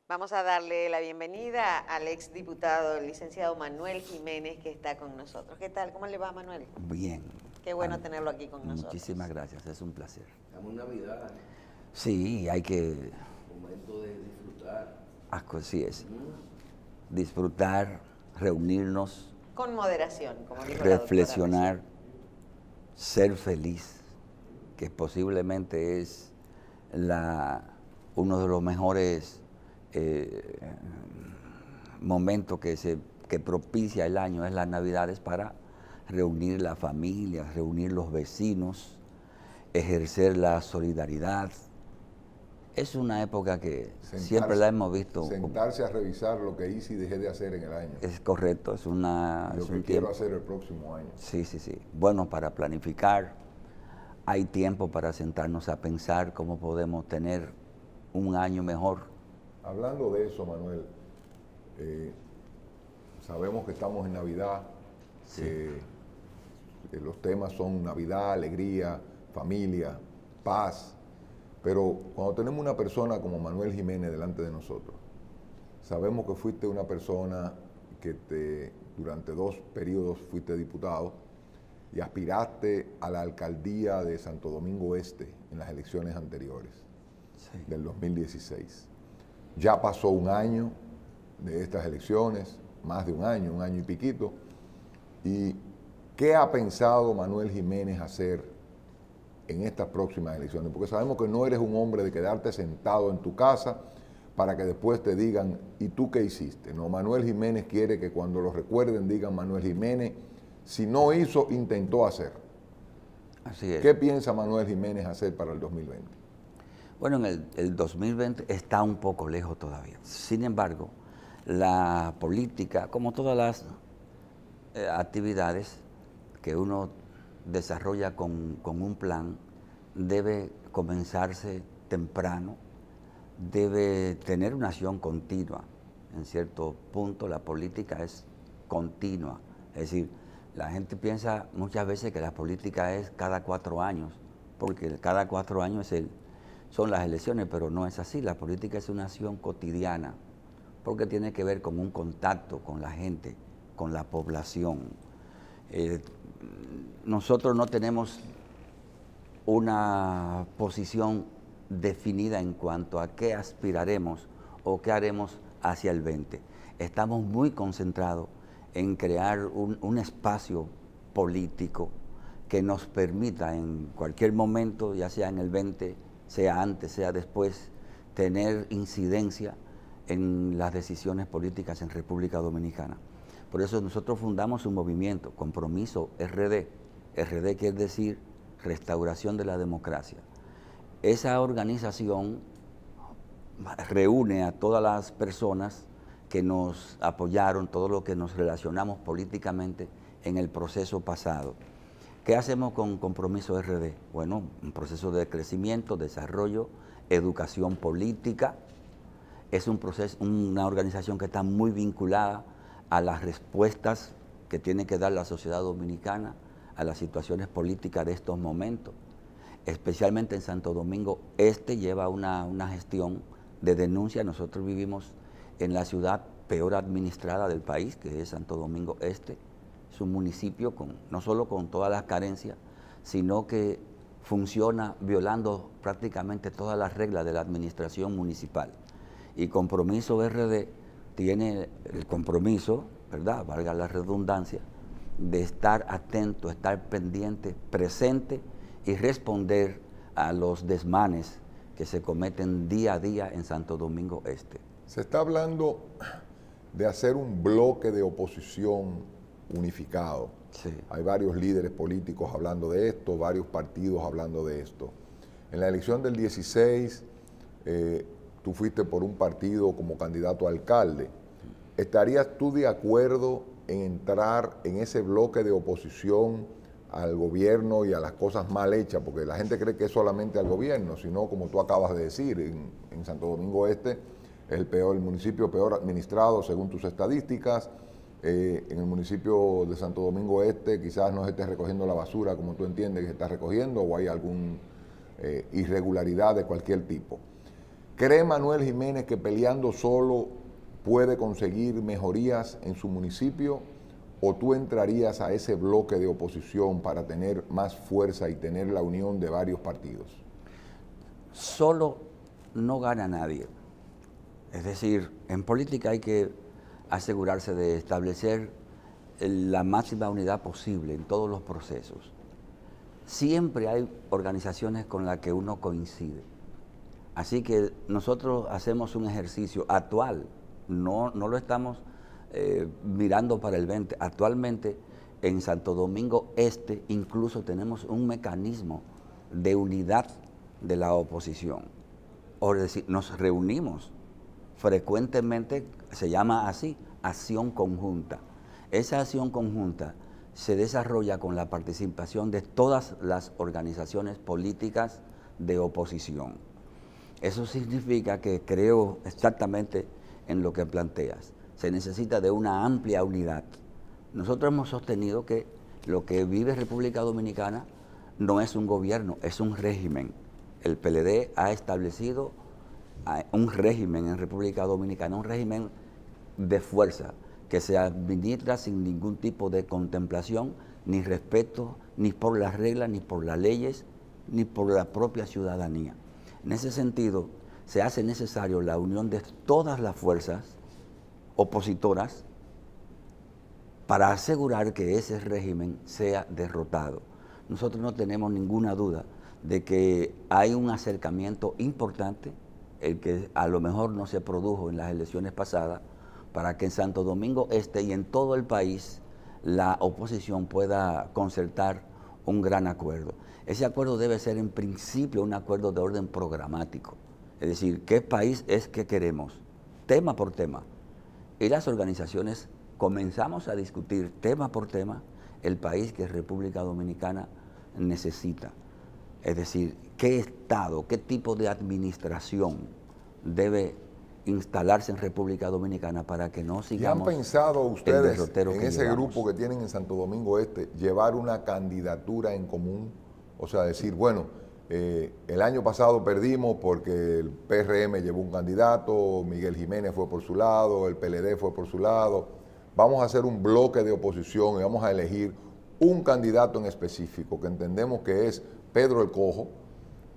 Vamos a darle la bienvenida al exdiputado, el licenciado Manuel Jiménez, que está con nosotros. ¿Qué tal? ¿Cómo le va, Manuel? Bien. Qué bueno tenerlo aquí con nosotros. Muchísimas gracias, es un placer. Estamos en Navidad, Sí, hay que... momento de disfrutar. Así es. Disfrutar, reunirnos, Con moderación, como dijo reflexionar, la ser feliz, que posiblemente es uno de los mejores momentos que propicia el año, es las Navidades, para reunir la familia, reunir los vecinos, ejercer la solidaridad. Es una época que siempre la hemos visto. Sentarse a revisar lo que hice y dejé de hacer en el año. Es correcto, es un quiero tiempo. hacer el próximo año. Sí. Bueno, para planificar, hay tiempo para sentarnos a pensar cómo podemos tener un año mejor. Hablando de eso, Manuel, sabemos que estamos en Navidad, Sí. los temas son Navidad, alegría, familia, paz, pero cuando tenemos una persona como Manuel Jiménez delante de nosotros, sabemos que fuiste una persona que durante 2 periodos fuiste diputado y aspiraste a la alcaldía de Santo Domingo Este en las elecciones anteriores, Sí. del 2016. Ya pasó un año de estas elecciones, más de un año y piquito. ¿Y qué ha pensado Manuel Jiménez hacer en estas próximas elecciones? Porque sabemos que no eres un hombre de quedarte sentado en tu casa para que después te digan, ¿y tú qué hiciste? No, Manuel Jiménez quiere que cuando lo recuerden digan Manuel Jiménez, si no hizo, intentó hacer. Así es. ¿Qué piensa Manuel Jiménez hacer para el 2020? Bueno, en el 2020 está un poco lejos todavía. Sin embargo, la política, como todas las actividades que uno desarrolla con un plan, debe comenzarse temprano, debe tener una acción continua. En cierto punto, la política es continua. Es decir, la gente piensa muchas veces que la política es cada 4 años, porque cada 4 años son las elecciones, pero no es así. La política es una acción cotidiana, porque tiene que ver con un contacto con la gente, con la población. Nosotros no tenemos una posición definida en cuanto a qué aspiraremos o qué haremos hacia el 20. Estamos muy concentrados en crear un espacio político que nos permita en cualquier momento, ya sea en el 20, sea antes, sea después, tener incidencia en las decisiones políticas en República Dominicana. Por eso nosotros fundamos un movimiento, Compromiso RD. RD quiere decir Restauración de la Democracia. Esa organización reúne a todas las personas que nos apoyaron, todos los que nos relacionamos políticamente en el proceso pasado. ¿Qué hacemos con Compromiso RD? Bueno, un proceso de crecimiento, desarrollo, educación política. Es una organización que está muy vinculada a las respuestas que tiene que dar la sociedad dominicana a las situaciones políticas de estos momentos. Especialmente en Santo Domingo Este lleva una gestión de denuncia. Nosotros vivimos en la ciudad peor administrada del país, que es Santo Domingo Este. Es un municipio no solo con todas las carencias, sino que funciona violando prácticamente todas las reglas de la administración municipal. Y Compromiso RD tiene el compromiso, ¿verdad?, valga la redundancia, de estar atento, estar pendiente, presente y responder a los desmanes que se cometen día a día en Santo Domingo Este. Se está hablando de hacer un bloque de oposición unificado. Sí. Hay varios líderes políticos hablando de esto, varios partidos hablando de esto. En la elección del 16, tú fuiste por un partido como candidato a alcalde. ¿Estarías tú de acuerdo en entrar en ese bloque de oposición al gobierno y a las cosas mal hechas? Porque la gente cree que es solamente al gobierno, sino, como tú acabas de decir, en Santo Domingo Este es el municipio peor administrado según tus estadísticas. En el municipio de Santo Domingo Este quizás no se esté recogiendo la basura como tú entiendes que se está recogiendo, o hay alguna irregularidad de cualquier tipo. ¿Cree Manuel Jiménez que peleando solo puede conseguir mejorías en su municipio? ¿O tú entrarías a ese bloque de oposición para tener más fuerza y tener la unión de varios partidos? Solo no gana nadie. Es decir, en política hay que asegurarse de establecer la máxima unidad posible en todos los procesos. Siempre hay organizaciones con las que uno coincide. Así que nosotros hacemos un ejercicio actual, no lo estamos mirando para el 20. Actualmente en Santo Domingo Este incluso tenemos un mecanismo de unidad de la oposición. O es decir, nos reunimos frecuentemente, se llama así, acción conjunta. Esa acción conjunta se desarrolla con la participación de todas las organizaciones políticas de oposición. Eso significa que creo exactamente en lo que planteas. Se necesita de una amplia unidad. Nosotros hemos sostenido que lo que vive República Dominicana no es un gobierno, es un régimen. El PLD ha establecido un régimen en República Dominicana, un régimen de fuerza, que se administra sin ningún tipo de contemplación, ni respeto, ni por las reglas, ni por las leyes, ni por la propia ciudadanía. En ese sentido, se hace necesario la unión de todas las fuerzas opositoras para asegurar que ese régimen sea derrotado. Nosotros no tenemos ninguna duda de que hay un acercamiento importante, el que a lo mejor no se produjo en las elecciones pasadas, para que en Santo Domingo Este y en todo el país la oposición pueda concertar un gran acuerdo. Ese acuerdo debe ser en principio un acuerdo de orden programático, es decir, qué país es que queremos, tema por tema. Y las organizaciones comenzamos a discutir tema por tema el país que República Dominicana necesita. Es decir, qué Estado, qué tipo de administración debe instalarse en República Dominicana para que no sigamos. ¿Y han pensado ustedes en ese llevamos? grupo que tienen en Santo Domingo Este llevar una candidatura en común? O sea, decir, bueno, el año pasado perdimos porque el PRM llevó un candidato, Miguel Jiménez fue por su lado, el PLD fue por su lado. Vamos a hacer un bloque de oposición y vamos a elegir un candidato en específico que entendemos que es Pedro el Cojo,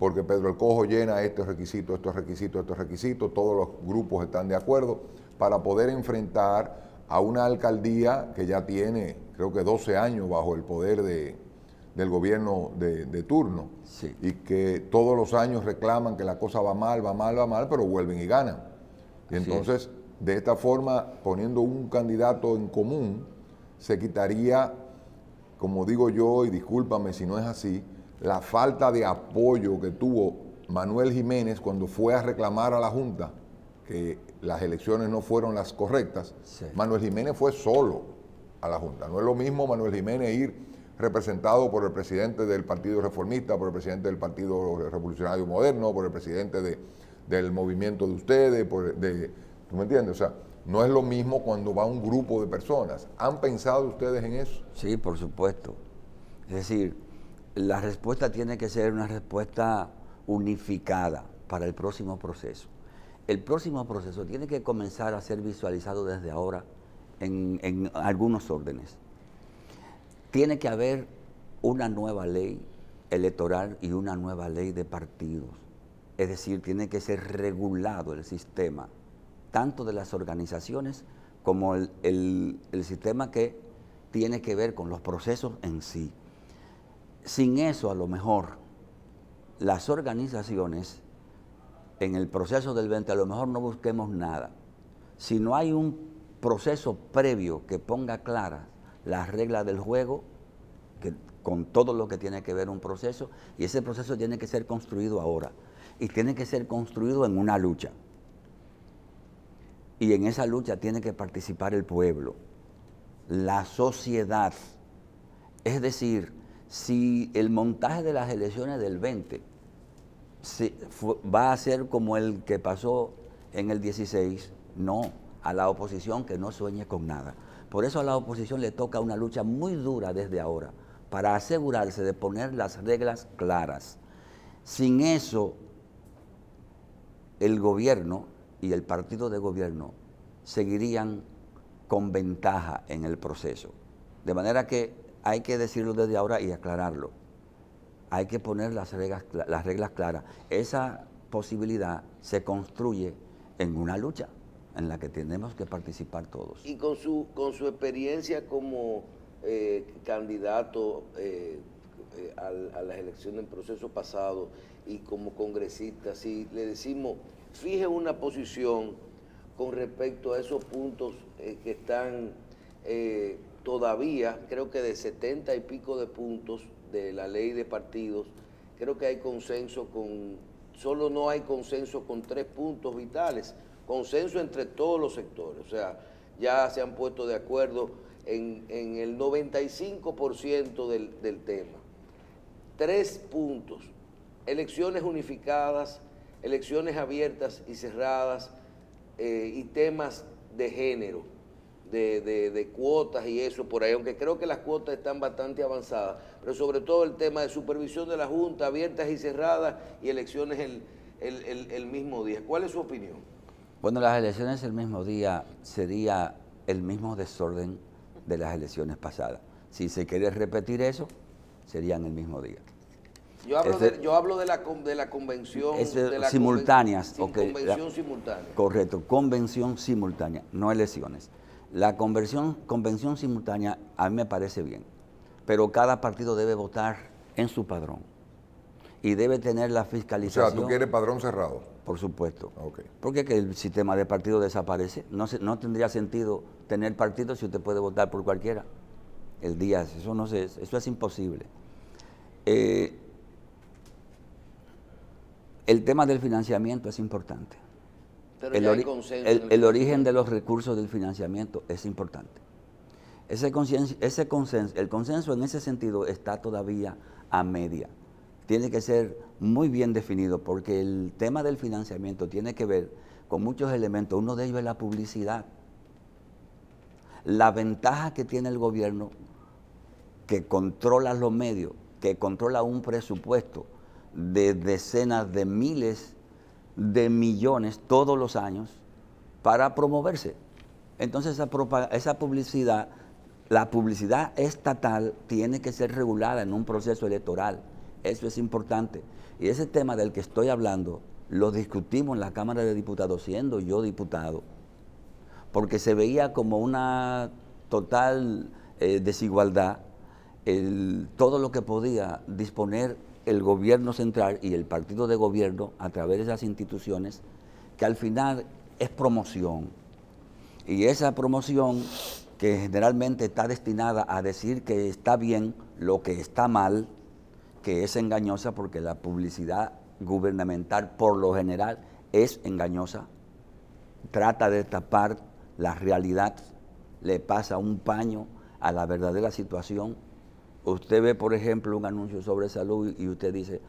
porque Pedro el Cojo llena estos requisitos, todos los grupos están de acuerdo para poder enfrentar a una alcaldía que ya tiene, creo que 12 años bajo el poder del gobierno de turno, Sí. y que todos los años reclaman que la cosa va mal, pero vuelven y ganan. Y Así entonces, de esta forma, poniendo un candidato en común, se quitaría, como digo yo, y discúlpame si no es así, la falta de apoyo que tuvo Manuel Jiménez cuando fue a reclamar a la Junta que las elecciones no fueron las correctas. Sí. Manuel Jiménez fue solo a la Junta. No es lo mismo Manuel Jiménez ir representado por el presidente del Partido Reformista, por el presidente del Partido Revolucionario Moderno, por el presidente del movimiento de ustedes, ¿tú me entiendes? O sea, no es lo mismo cuando va un grupo de personas. ¿Han pensado ustedes en eso? Sí, por supuesto. Es decir, la respuesta tiene que ser una respuesta unificada para el próximo proceso. El próximo proceso tiene que comenzar a ser visualizado desde ahora en algunos órdenes. Tiene que haber una nueva ley electoral y una nueva ley de partidos. Es decir, tiene que ser regulado el sistema, tanto de las organizaciones como el sistema que tiene que ver con los procesos en sí. Sin eso, a lo mejor, las organizaciones, en el proceso del 20, a lo mejor no busquemos nada. Si no hay un proceso previo que ponga claras las reglas del juego, con todo lo que tiene que ver un proceso, y ese proceso tiene que ser construido ahora, y tiene que ser construido en una lucha. Y en esa lucha tiene que participar el pueblo, la sociedad. Es decir, si el montaje de las elecciones del 20 va a ser como el que pasó en el 16, no, a la oposición que no sueñe con nada. Por eso a la oposición le toca una lucha muy dura desde ahora, para asegurarse de poner las reglas claras. Sin eso, el gobierno y el partido de gobierno seguirían con ventaja en el proceso. De manera que hay que decirlo desde ahora y aclararlo. Hay que poner las reglas claras. Esa posibilidad se construye en una lucha en la que tenemos que participar todos. Y con su experiencia como candidato a las elecciones en proceso pasado y como congresista, si le decimos, fije una posición con respecto a esos puntos que están todavía, creo que de 70 y pico de puntos de la ley de partidos, creo que hay consenso solo no hay consenso con 3 puntos vitales, consenso entre todos los sectores, o sea, ya se han puesto de acuerdo en el 95% del tema. 3 puntos, elecciones unificadas, elecciones abiertas y cerradas y temas de género, de cuotas y eso por ahí, aunque creo que las cuotas están bastante avanzadas, pero sobre todo el tema de supervisión de la Junta, abiertas y cerradas y elecciones el mismo día. ¿Cuál es su opinión? Bueno, las elecciones el mismo día sería el mismo desorden de las elecciones pasadas. Si se quiere repetir eso, serían el mismo día. Yo hablo de la convención. Simultáneas. Convención simultánea. Correcto, convención simultánea, no elecciones. La convención simultánea a mí me parece bien, pero cada partido debe votar en su padrón y debe tener la fiscalización. O sea, ¿tú quieres padrón cerrado? Por supuesto. Okay. Porque que el sistema de partido desaparece. No tendría sentido tener partido si usted puede votar por cualquiera. Eso es imposible. El tema del financiamiento es importante. Pero ya hay consenso el origen de los recursos del financiamiento es importante. El consenso en ese sentido está todavía a media. Tiene que ser muy bien definido porque el tema del financiamiento tiene que ver con muchos elementos. Uno de ellos es la publicidad. La ventaja que tiene el gobierno, que controla los medios, que controla un presupuesto de decenas de miles de millones todos los años para promoverse. Entonces esa publicidad, la publicidad estatal tiene que ser regulada en un proceso electoral. Eso es importante. Y ese tema del que estoy hablando lo discutimos en la Cámara de Diputados, siendo yo diputado, porque se veía como una total desigualdad todo lo que podía disponer el gobierno central y el partido de gobierno a través de esas instituciones, que al final es promoción. Y esa promoción, que generalmente está destinada a decir que está bien lo que está mal, que es engañosa porque la publicidad gubernamental por lo general es engañosa, trata de tapar la realidad, le pasa un paño a la verdadera situación. Usted ve, por ejemplo, un anuncio sobre salud y usted dice,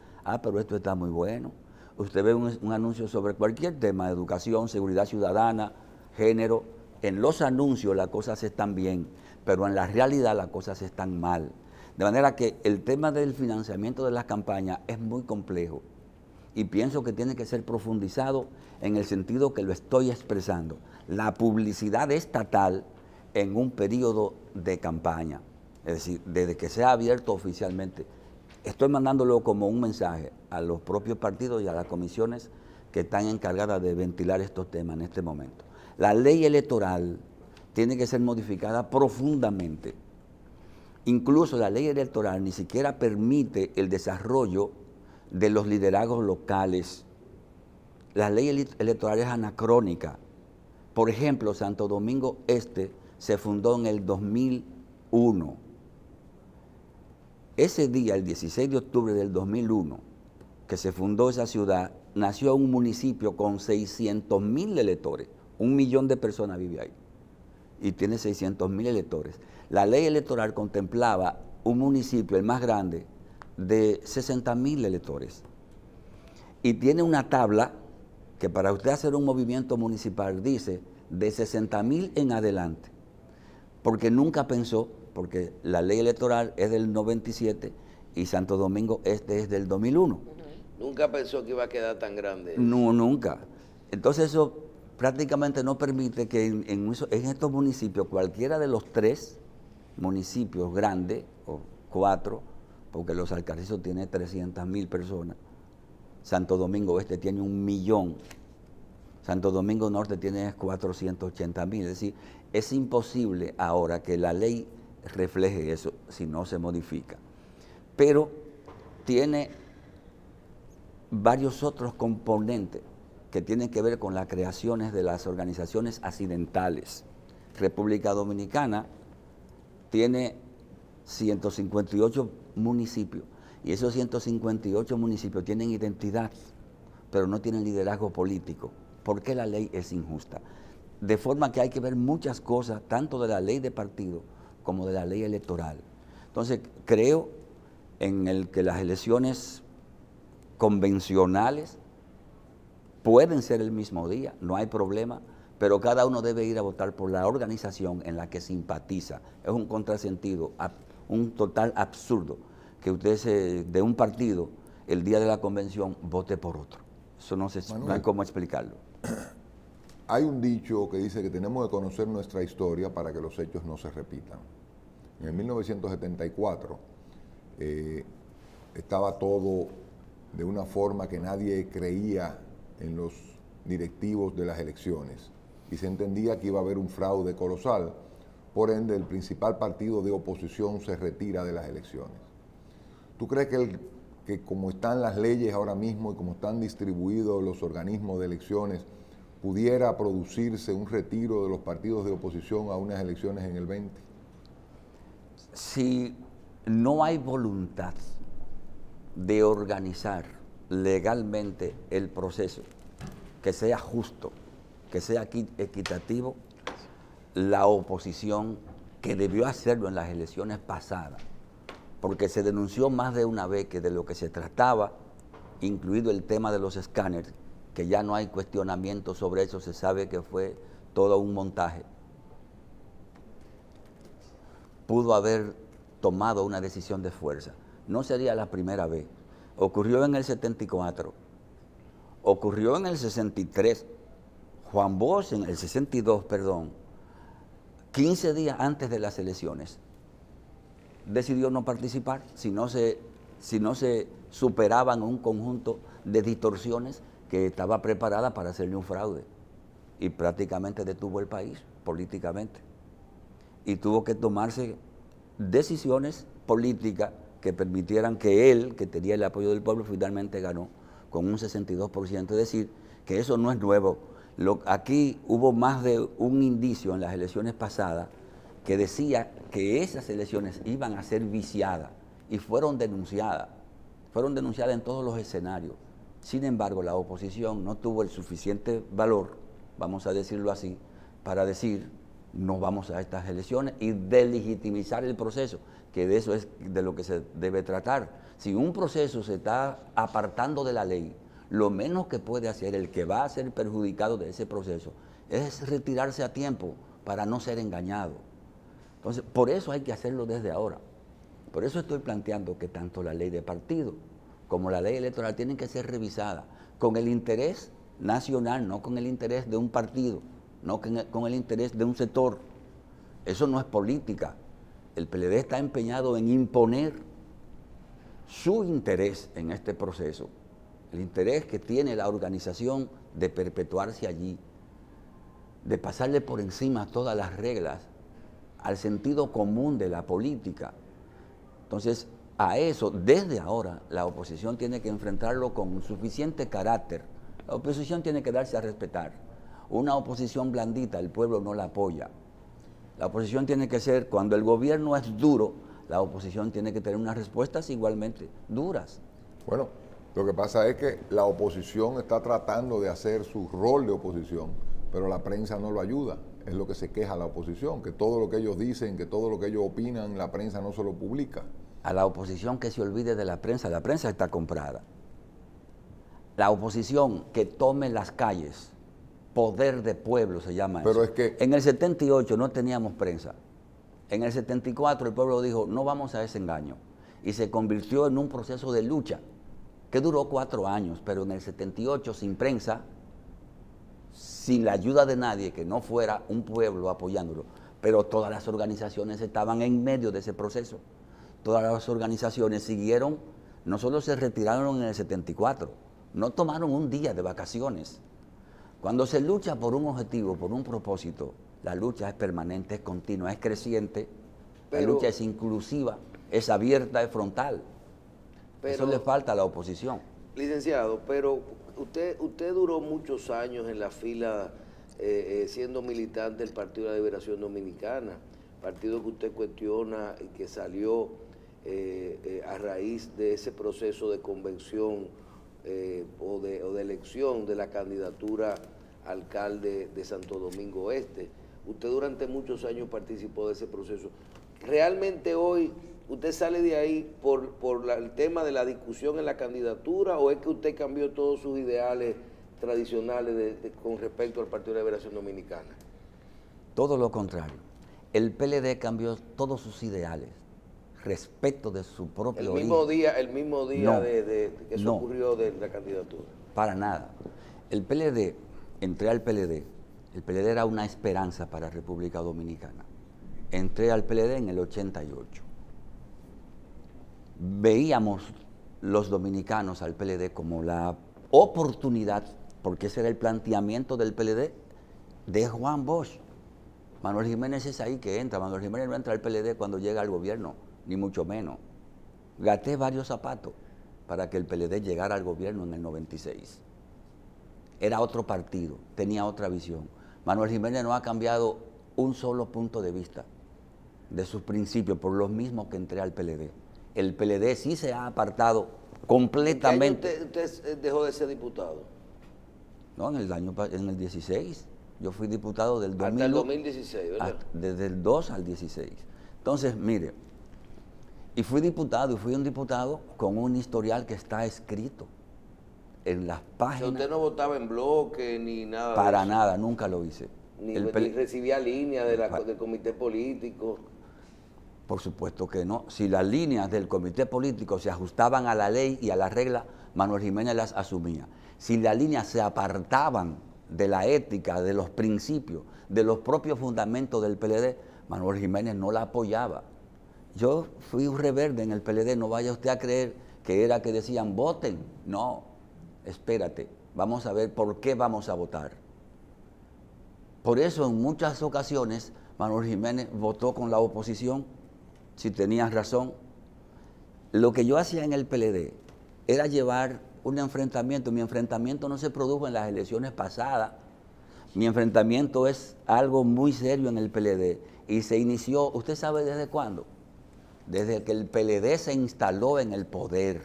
pero esto está muy bueno. Usted ve un anuncio sobre cualquier tema, educación, seguridad ciudadana, género. En los anuncios las cosas están bien, pero en la realidad las cosas están mal. De manera que el tema del financiamiento de las campañas es muy complejo y pienso que tiene que ser profundizado en el sentido que lo estoy expresando. La publicidad estatal en un periodo de campaña. Es decir, desde que sea abierto oficialmente, estoy mandándolo como un mensaje a los propios partidos y a las comisiones que están encargadas de ventilar estos temas en este momento. La ley electoral tiene que ser modificada profundamente. Incluso la ley electoral ni siquiera permite el desarrollo de los liderazgos locales. La ley electoral es anacrónica. Por ejemplo, Santo Domingo Este se fundó en el 2001. Ese día, el 16 de octubre del 2001, que se fundó esa ciudad, nació un municipio con 600.000 electores. 1 millón de personas vive ahí y tiene 600.000 electores. La ley electoral contemplaba un municipio, el más grande, de 60.000 electores. Y tiene una tabla que para usted hacer un movimiento municipal dice de 60.000 en adelante, porque nunca pensó, porque la ley electoral es del 97 y Santo Domingo Este es del 2001. Nunca pensó que iba a quedar tan grande. No, nunca. Entonces eso prácticamente no permite que en estos municipios, cualquiera de los 3 municipios grandes, o 4, porque Los Alcarrizos tiene 300.000 personas, Santo Domingo Oeste tiene 1.000.000, Santo Domingo Norte tiene 480.000, es decir, es imposible ahora que la ley refleje eso si no se modifica. Pero tiene varios otros componentes que tienen que ver con las creaciones de las organizaciones accidentales. República Dominicana tiene 158 municipios y esos 158 municipios tienen identidad, pero no tienen liderazgo político. ¿Por qué la ley es injusta? De forma que hay que ver muchas cosas, tanto de la ley de partido como de la ley electoral. Entonces, creo en el que las elecciones convencionales pueden ser el mismo día, no hay problema, pero cada uno debe ir a votar por la organización en la que simpatiza. Es un contrasentido, un total absurdo que usted de un partido, el día de la convención, vote por otro. Eso no hay cómo explicarlo. Hay un dicho que dice que tenemos que conocer nuestra historia para que los hechos no se repitan. En 1974 estaba todo de una forma que nadie creía en los directivos de las elecciones y se entendía que iba a haber un fraude colosal, por ende el principal partido de oposición se retira de las elecciones. ¿Tú crees que como están las leyes ahora mismo y como están distribuidos los organismos de elecciones, pudiera producirse un retiro de los partidos de oposición a unas elecciones en el 20? Si no hay voluntad de organizar legalmente el proceso, que sea justo, que sea equitativo, la oposición, que debió hacerlo en las elecciones pasadas, porque se denunció más de una vez que de lo que se trataba, incluido el tema de los escáneres, que ya no hay cuestionamiento sobre eso, se sabe que fue todo un montaje, pudo haber tomado una decisión de fuerza. No sería la primera vez. Ocurrió en el 74, ocurrió en el 63, Juan Bosch en el 62, perdón, 15 días antes de las elecciones, decidió no participar si no se superaban un conjunto de distorsiones que estaba preparada para hacerle un fraude, y prácticamente detuvo el país políticamente y tuvo que tomarse decisiones políticas que permitieran que él, que tenía el apoyo del pueblo, finalmente ganó con un 62%. Es decir, que eso no es nuevo. Aquí hubo más de un indicio en las elecciones pasadas que decía que esas elecciones iban a ser viciadas y fueron denunciadas en todos los escenarios. Sin embargo, la oposición no tuvo el suficiente valor, vamos a decirlo así, para decir no vamos a estas elecciones y delegitimizar el proceso, que de eso es de lo que se debe tratar. Si un proceso se está apartando de la ley, lo menos que puede hacer el que va a ser perjudicado de ese proceso es retirarse a tiempo para no ser engañado. Entonces, por eso hay que hacerlo desde ahora. Por eso estoy planteando que tanto la ley de partido como la ley electoral tienen que ser revisadas con el interés nacional, no con el interés de un partido, no con el interés de un sector. Eso no es política. El PLD está empeñado en imponer su interés en este proceso, el interés que tiene la organización de perpetuarse allí, de pasarle por encima todas las reglas, al sentido común de la política. Entonces, a eso, desde ahora, la oposición tiene que enfrentarlo con suficiente carácter. La oposición tiene que darse a respetar. Una oposición blandita, el pueblo no la apoya. La oposición tiene que ser, cuando el gobierno es duro, la oposición tiene que tener unas respuestas igualmente duras. Bueno, lo que pasa es que la oposición está tratando de hacer su rol de oposición, pero la prensa no lo ayuda. Es lo que se queja la oposición, que todo lo que ellos dicen, que todo lo que ellos opinan, la prensa no se lo publica. A la oposición que se olvide de la prensa está comprada. La oposición que tome las calles, poder de pueblo se llama eso. Pero es que en el 78 no teníamos prensa. En el 74 el pueblo dijo, no vamos a ese engaño. Y se convirtió en un proceso de lucha que duró 4 años, pero en el 78 sin prensa sin la ayuda de nadie, que no fuera un pueblo apoyándolo, pero todas las organizaciones estaban en medio de ese proceso. Todas las organizaciones siguieron, no solo se retiraron en el 74, no tomaron un día de vacaciones. Cuando se lucha por un objetivo, por un propósito, la lucha es permanente, es continua, es creciente, la lucha es inclusiva, es abierta, es frontal. Eso le falta a la oposición. Licenciado, pero usted duró muchos años en la fila siendo militante del Partido de la Liberación Dominicana, partido que usted cuestiona y que salió a raíz de ese proceso de convención o de elección de la candidatura a alcalde de Santo Domingo Este. Usted durante muchos años participó de ese proceso. ¿Realmente hoy usted sale de ahí por el tema de la discusión en la candidatura, o es que usted cambió todos sus ideales tradicionales con respecto al Partido de la Liberación Dominicana? Todo lo contrario. El PLD cambió todos sus ideales respecto de su propio origen. El mismo día no, de que eso ocurrió de la candidatura. Para nada. El PLD, entré al PLD, el PLD era una esperanza para República Dominicana. Entré al PLD en el 88. Veíamos los dominicanos al PLD como la oportunidad, porque ese era el planteamiento del PLD de Juan Bosch. Manuel Jiménez es ahí que entra. Manuel Jiménez no entra al PLD cuando llega al gobierno, ni mucho menos. Gasté varios zapatos para que el PLD llegara al gobierno en el 96. Era otro partido, tenía otra visión. Manuel Jiménez no ha cambiado un solo punto de vista de sus principios, por los mismos que entré al PLD. El PLD sí se ha apartado completamente. ¿En qué año usted dejó de ser diputado? No, en el 16. Yo fui diputado del 2000, hasta el 2016, ¿verdad? Desde el 2 al 16. Entonces, mire, y fui un diputado con un historial que está escrito en las páginas. O sea, usted no votaba en bloque ni nada. Para nada, nunca lo hice. Ni recibía líneas del comité político. Por supuesto que no. Si las líneas del comité político se ajustaban a la ley y a la regla, Manuel Jiménez las asumía. Si las líneas se apartaban de la ética, de los principios, de los propios fundamentos del PLD, Manuel Jiménez no la apoyaba. Yo fui un rebelde en el PLD, no vaya usted a creer que era que decían voten. No, espérate, vamos a ver por qué vamos a votar. Por eso en muchas ocasiones Manuel Jiménez votó con la oposición, si tenías razón. Lo que yo hacía en el PLD era llevar un enfrentamiento. Mi enfrentamiento no se produjo en las elecciones pasadas. Mi enfrentamiento es algo muy serio en el PLD y se inició, ¿usted sabe desde cuándo? Desde que el PLD se instaló en el poder.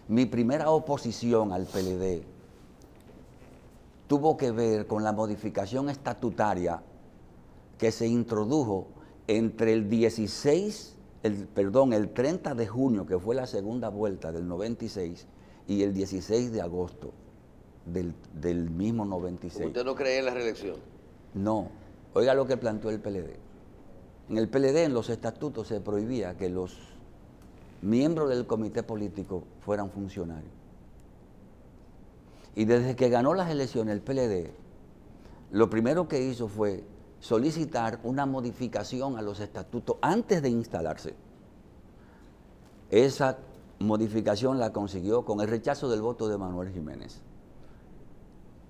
Mi primera oposición al PLD tuvo que ver con la modificación estatutaria que se introdujo entre el 30 de junio, que fue la segunda vuelta del 96, y el 16 de agosto del mismo 96. ¿Usted no cree en la reelección? No. Oiga lo que planteó el PLD. En el PLD, en los estatutos, se prohibía que los miembros del comité político fueran funcionarios. Y desde que ganó las elecciones el PLD, lo primero que hizo fue solicitar una modificación a los estatutos antes de instalarse. Esa modificación la consiguió con el rechazo del voto de Manuel Jiménez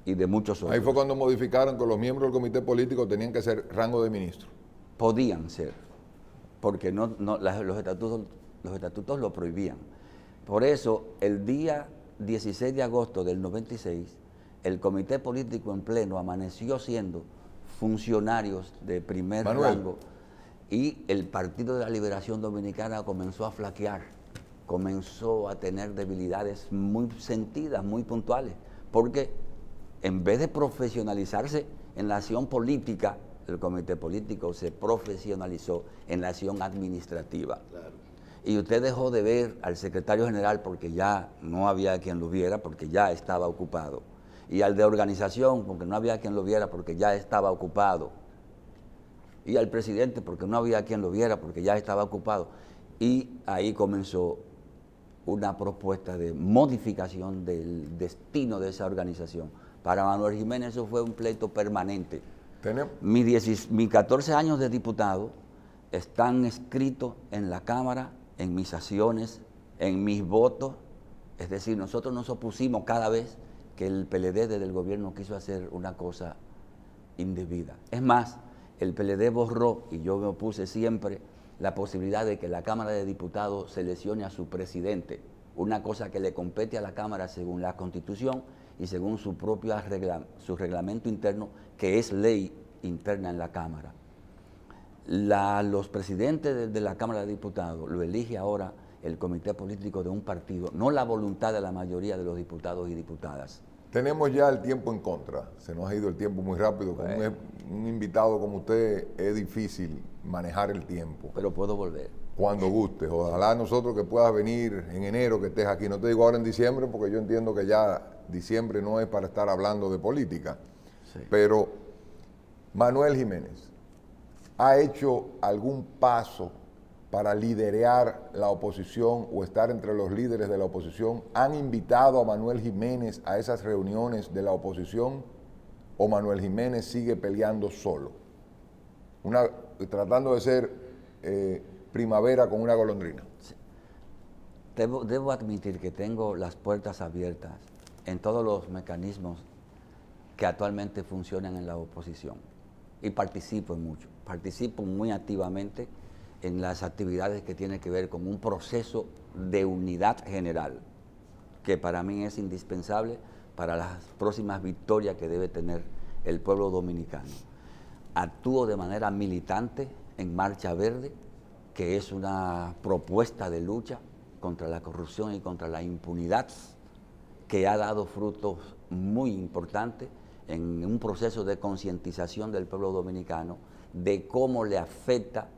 y de muchos otros. Ahí fue cuando modificaron que los miembros del comité político tenían que ser rango de ministro. Podían ser, porque los estatutos lo prohibían. Por eso, el día 16 de agosto del 96, el comité político en pleno amaneció siendo funcionarios de primer rango y el Partido de la Liberación Dominicana comenzó a flaquear, comenzó a tener debilidades muy sentidas, muy puntuales, porque en vez de profesionalizarse en la acción política, el comité político se profesionalizó en la acción administrativa. Claro. Y usted dejó de ver al secretario general porque ya no había quien lo viera, porque ya estaba ocupado. Y al de organización porque no había quien lo viera, porque ya estaba ocupado. Y al presidente porque no había quien lo viera, porque ya estaba ocupado. Y ahí comenzó una propuesta de modificación del destino de esa organización Para Manuel Jiménez eso fue un pleito permanente. Tenemos. Mis 14 años de diputado están escritos en la Cámara, en mis acciones, en mis votos. Es decir, nosotros nos opusimos cada vez que el PLD desde el gobierno quiso hacer una cosa indebida. Es más, el PLD borró, y yo me opuse siempre, la posibilidad de que la Cámara de Diputados seleccione a su presidente, una cosa que le compete a la Cámara según la Constitución y según su reglamento interno, que es ley interna en la Cámara. Los presidentes de la Cámara de Diputados lo elige ahora el comité político de un partido, no la voluntad de la mayoría de los diputados y diputadas. Tenemos ya el tiempo en contra, se nos ha ido el tiempo muy rápido. Con un invitado como usted es difícil manejar el tiempo. Pero puedo volver. Cuando guste, ojalá nosotros que puedas venir en enero, que estés aquí, no te digo ahora en diciembre, porque yo entiendo que ya diciembre no es para estar hablando de política, sí. Pero Manuel Jiménez, ¿ha hecho algún paso para liderar la oposición o estar entre los líderes de la oposición? ¿Han invitado a Manuel Jiménez a esas reuniones de la oposición o Manuel Jiménez sigue peleando solo? Tratando de ser primavera con una golondrina. Sí. Debo admitir que tengo las puertas abiertas en todos los mecanismos que actualmente funcionan en la oposición y participo en mucho. Participo muy activamente en las actividades que tienen que ver con un proceso de unidad general, que para mí es indispensable para las próximas victorias que debe tener el pueblo dominicano. Actúo de manera militante en Marcha Verde, que es una propuesta de lucha contra la corrupción y contra la impunidad, que ha dado frutos muy importantes en un proceso de concientización del pueblo dominicano de cómo le afecta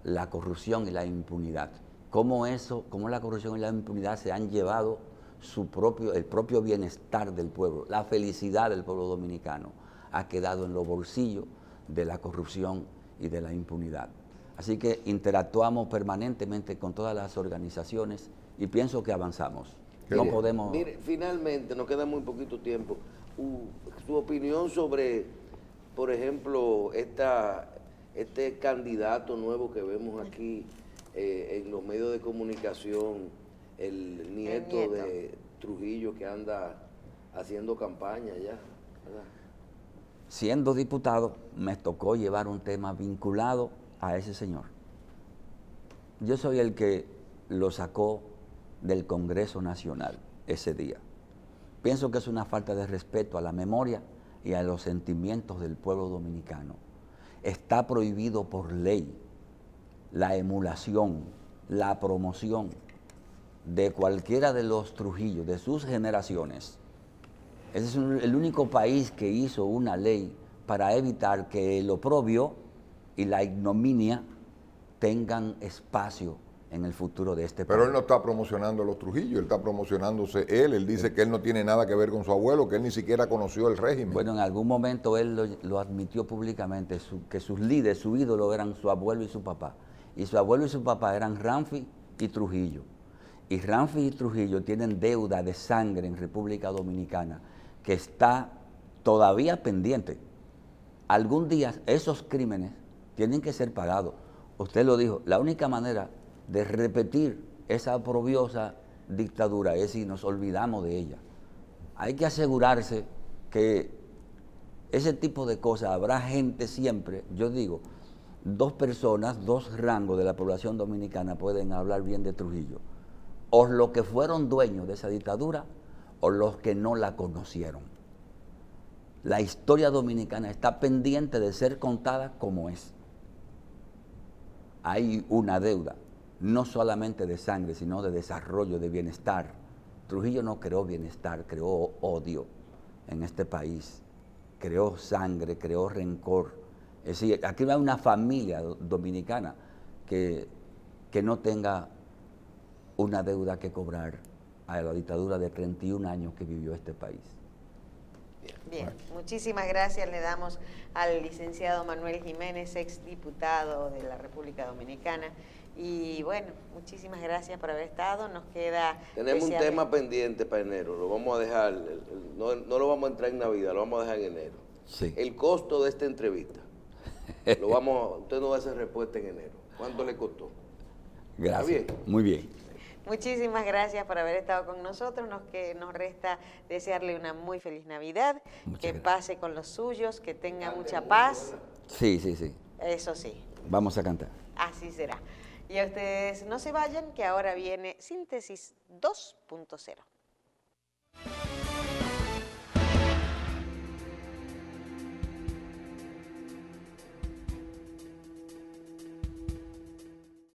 la corrupción y la impunidad, cómo la corrupción y la impunidad se han llevado el propio bienestar del pueblo, la felicidad del pueblo dominicano ha quedado en los bolsillos de la corrupción y de la impunidad. Así que interactuamos permanentemente con todas las organizaciones y pienso que avanzamos. No podemos... Mire, finalmente, nos queda muy poquito tiempo. Su opinión sobre, por ejemplo, este candidato nuevo que vemos aquí en los medios de comunicación, el nieto de Trujillo que anda haciendo campaña ya, ¿verdad? Siendo diputado, me tocó llevar un tema vinculado a ese señor. Yo soy el que lo sacó del Congreso Nacional ese día. Pienso que es una falta de respeto a la memoria y a los sentimientos del pueblo dominicano. Está prohibido por ley la emulación, la promoción de cualquiera de los Trujillos, de sus generaciones. Ese es el único país que hizo una ley para evitar que el oprobio y la ignominia tengan espacio en el futuro de este país. Pero él no está promocionando a los Trujillos, él está promocionándose él dice que él no tiene nada que ver con su abuelo, que él ni siquiera conoció el régimen. Bueno, en algún momento él lo admitió públicamente, que sus líderes, su ídolo eran su abuelo y su papá. Y su abuelo y su papá eran Ramfi y Trujillo. Y Ramfi y Trujillo tienen deuda de sangre en República Dominicana que está todavía pendiente. Algún día esos crímenes tienen que ser pagados. Usted lo dijo, la única manera de repetir esa oprobiosa dictadura es si nos olvidamos de ella. Hay que asegurarse que ese tipo de cosas, habrá gente siempre, yo digo, dos personas, dos rangos de la población dominicana pueden hablar bien de Trujillo, o los que fueron dueños de esa dictadura o los que no la conocieron. La historia dominicana está pendiente de ser contada como es. Hay una deuda, no solamente de sangre, sino de desarrollo, de bienestar. Trujillo no creó bienestar, creó odio en este país, creó sangre, creó rencor. Es decir, aquí no hay una familia dominicana que no tenga una deuda que cobrar a la dictadura de 31 años que vivió este país. Bien, muchísimas gracias le damos al licenciado Manuel Jiménez, exdiputado de la República Dominicana Y bueno, muchísimas gracias por haber estado. Nos queda... Tenemos un desearle- tema pendiente para enero, lo vamos a dejar, no lo vamos a entrar en Navidad, lo vamos a dejar en enero. Sí. El costo de esta entrevista, usted nos va a hacer respuesta en enero. ¿Cuánto le costó? Gracias. bien? Muy bien. Muchísimas gracias por haber estado con nosotros. Nos resta desearle una muy feliz Navidad, Muchas que gracias. pase con los suyos, que tenga mucha paz. Sí, sí, sí. Eso sí, Vamos a cantar. así será. Y a ustedes no se vayan, que ahora viene Síntesis 2.0.